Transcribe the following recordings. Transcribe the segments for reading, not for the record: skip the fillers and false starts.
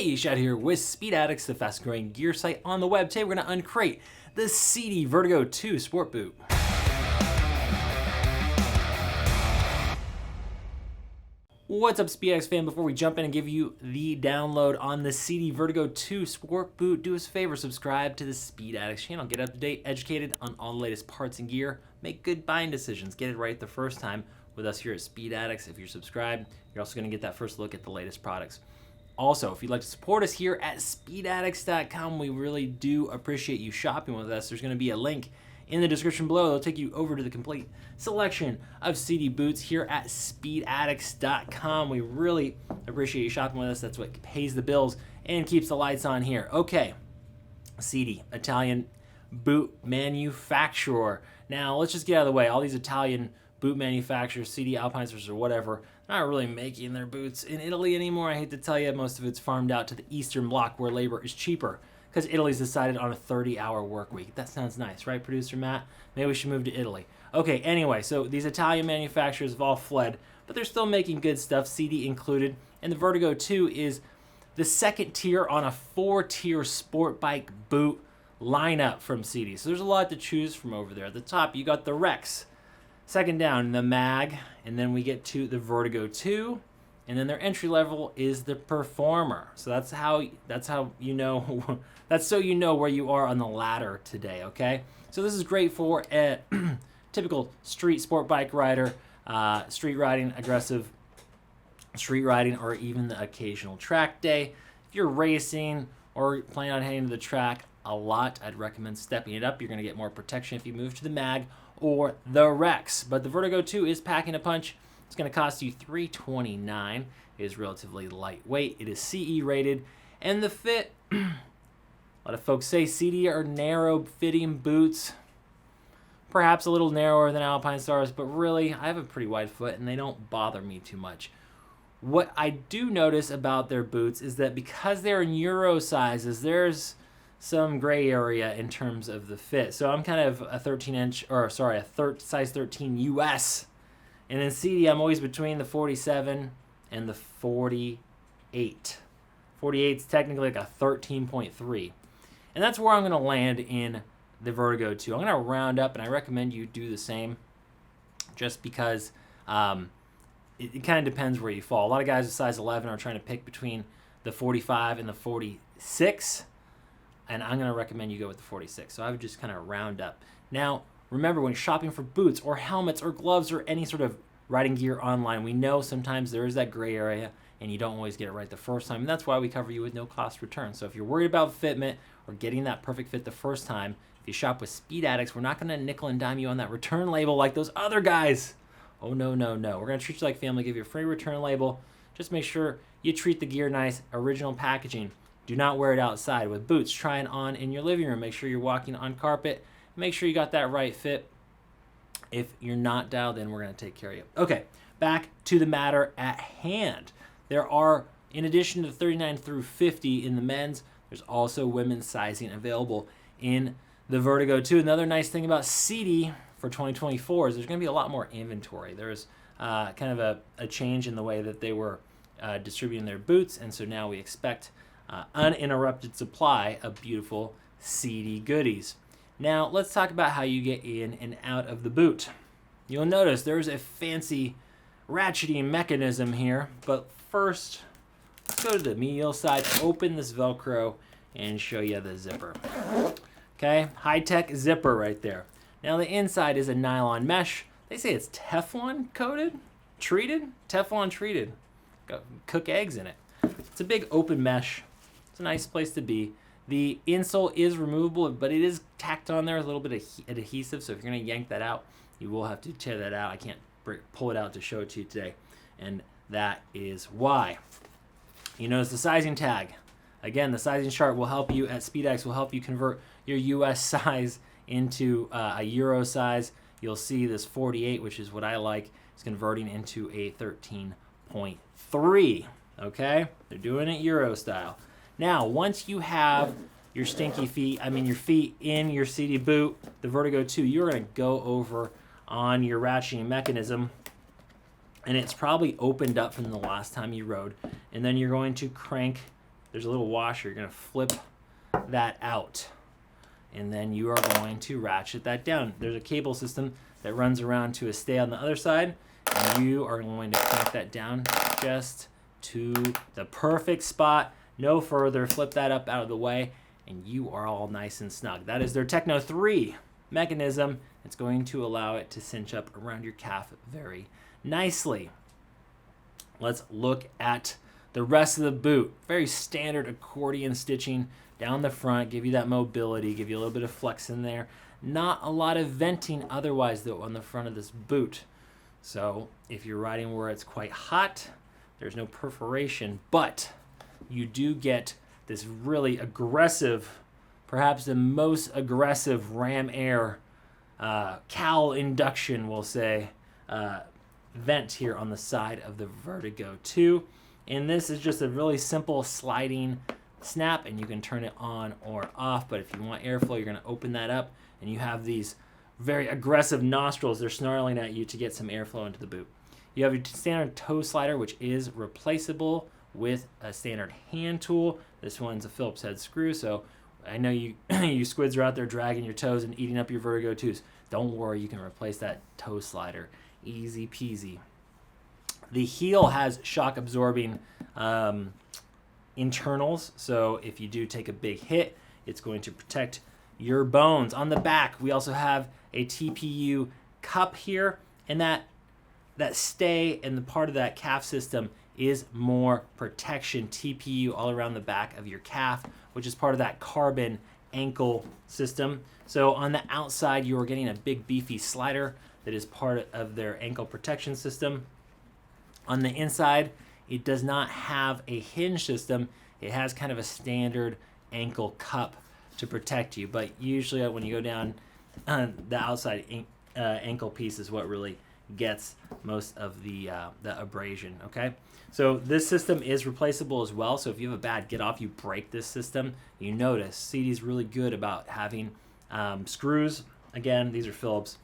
Hey, Shad here with Speed Addicts, the fastest growing gear site on the web. Today we're going to uncrate the Sidi Vertigo 2 Sport Boot. What's up, Speed Addicts fan? Before we jump in and give you the download on the Sidi Vertigo 2 Sport Boot, do us a favor, subscribe to the Speed Addicts channel. Get up to date, educated on all the latest parts and gear. Make good buying decisions. Get it right the first time with us here at Speed Addicts. If you're subscribed, you're also going to get that first look at the latest products. Also, if you'd like to support us here at speedaddicts.com, we really do appreciate you shopping with us. There's going to be a link in the description below. It'll take you over to the complete selection of Sidi boots here at speedaddicts.com. We really appreciate you shopping with us. That's what pays the bills and keeps the lights on here. Okay, Sidi, Italian boot manufacturer. Now, let's just get out of the way. All these Italian boot manufacturers, Sidi, Alpinesters, or whatever, not really making their boots in Italy anymore. I hate to tell you, most of it's farmed out to the Eastern Bloc where labor is cheaper because Italy's decided on a 30-hour work week. That sounds nice, right, producer Matt? Maybe we should move to Italy. Okay, anyway, so these Italian manufacturers have all fled, but they're still making good stuff, Sidi included, and the Vertigo 2 is the second tier on a 4-tier sport bike boot lineup from Sidi. So there's a lot to choose from over there. At the top, you got the Rex. Second down, the Mag, and then we get to the Vertigo 2, and then their entry level is the Performer. So that's how you know that's so you know where you are on the ladder today, okay? So this is great for a typical street sport bike rider, street riding, aggressive street riding, or even the occasional track day. If you're racing or planning on heading to the track a lot, I'd recommend stepping it up. You're going to get more protection if you move to the Mag or the Rex. But the Vertigo 2 is packing a punch. It's going to cost you $329. It is relatively lightweight. It is CE rated. And the fit, a lot of folks say Sidi are narrow fitting boots. Perhaps a little narrower than Alpinestars, but really, I have a pretty wide foot and they don't bother me too much. What I do notice about their boots is that because they're in Euro sizes, there's some gray area in terms of the fit. So I'm kind of a size 13 US. And in Sidi, I'm always between the 47 and the 48. 48 is technically like a 13.3. And that's where I'm going to land in the Vertigo 2. I'm going to round up, and I recommend you do the same just because it kind of depends where you fall. A lot of guys with size 11 are trying to pick between the 45 and the 46. And I'm going to recommend you go with the 46. So I would just kind of round up. Now, remember, when you're shopping for boots or helmets or gloves or any sort of riding gear online, we know sometimes there is that gray area and you don't always get it right the first time. And that's why we cover you with no cost return. So if you're worried about fitment or getting that perfect fit the first time, if you shop with Speed Addicts, we're not going to nickel and dime you on that return label like those other guys. Oh, no, no, no. We're going to treat you like family, give you a free return label. Just make sure you treat the gear nice, original packaging. Do not wear it outside. With boots, try it on in your living room. Make sure you're walking on carpet. Make sure you got that right fit. If you're not dialed in, we're going to take care of you. Okay, back to the matter at hand. There are, in addition to 39 through 50 in the men's, there's also women's sizing available in the Vertigo 2. Another nice thing about Sidi for 2024 is there's going to be a lot more inventory. There's kind of a change in the way that they were distributing their boots, and so now we expect uninterrupted supply of beautiful Sidi goodies. Now, let's talk about how you get in and out of the boot. You'll notice there's a fancy ratcheting mechanism here, but first, let's go to the medial side, open this Velcro, and show you the zipper. Okay, high-tech zipper right there. Now, the inside is a nylon mesh. They say it's Teflon coated, treated, Teflon treated. Cook eggs in it. It's a big open mesh. It's a nice place to be. The insole is removable, but it is tacked on there, a little bit of adhesive, so if you're going to yank that out, you will have to tear that out. I can't pull it out to show it to you today, and that is why. You notice the sizing tag. Again, the sizing chart will help you at SpeedX, will help you convert your US size into a Euro size. You'll see this 48, which is what I like, is converting into a 13.3. Okay? They're doing it Euro style. Now, once you have your stinky feet, your feet in your Sidi boot, the Vertigo 2, you're going to go over on your ratcheting mechanism, and it's probably opened up from the last time you rode, and then you're going to crank there's a little washer. You're going to flip that out, and then you are going to ratchet that down. There's a cable system that runs around to a stay on the other side, and you are going to crank that down just to the perfect spot. No further. Flip that up out of the way, and you are all nice and snug. That is their TECNO 3 mechanism. It's going to allow it to cinch up around your calf very nicely. Let's look at the rest of the boot. Very standard accordion stitching down the front, give you that mobility, give you a little bit of flex in there. Not a lot of venting otherwise though on the front of this boot. So if you're riding where it's quite hot, there's no perforation, but you do get this really aggressive, perhaps the most aggressive ram air cowl induction, we'll say, vent here on the side of the Vertigo 2. And this is just a really simple sliding snap, and you can turn it on or off. But if you want airflow, you're going to open that up, and you have these very aggressive nostrils. They're snarling at you to get some airflow into the boot. You have your standard toe slider, which is replaceable with a standard hand tool. This one's a Phillips head screw, so I know you you squids are out there dragging your toes and eating up your Vertigo 2s. Don't worry, you can replace that toe slider. Easy peasy. The heel has shock absorbing internals, so if you do take a big hit, it's going to protect your bones. On the back, we also have a TPU cup here, and that stay and the part of that calf system is more protection. TPU all around the back of your calf, which is part of that carbon ankle system. So on the outside, you are getting a big beefy slider that is part of their ankle protection system. On the inside, it does not have a hinge system. It has kind of a standard ankle cup to protect you, but usually when you go down, the outside ankle piece is what really gets most of the abrasion. Okay, so this system is replaceable as well. So if you have a bad get off, you break this system, you notice Sidi's really good about having screws. Again, these are Phillips,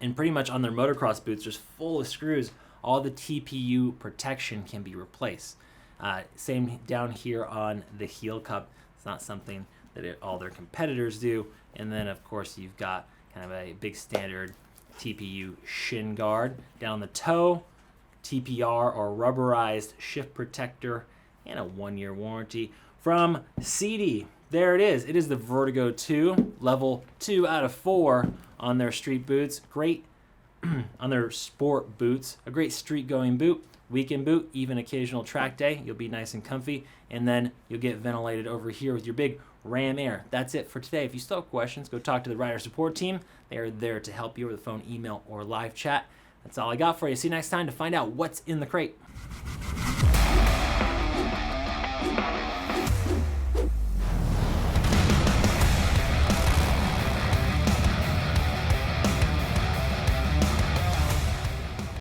and pretty much on their motocross boots, just full of screws. All the TPU protection can be replaced. Same down here on the heel cup. It's not something that all their competitors do. And then of course you've got kind of a big standard TPU shin guard. Down the toe, TPR or rubberized shift protector, and a 1-year warranty from Sidi. There it is. It is the Vertigo 2, level 2 out of 4 on their street boots. Great on their sport boots. A great street going boot, weekend boot, even occasional track day. You'll be nice and comfy, and then you'll get ventilated over here with your big Ram Air. That's it for today. If you still have questions, go talk to the rider support team. They are there to help you over the phone, email, or live chat. That's all I got for you. See you next time to find out what's in the crate.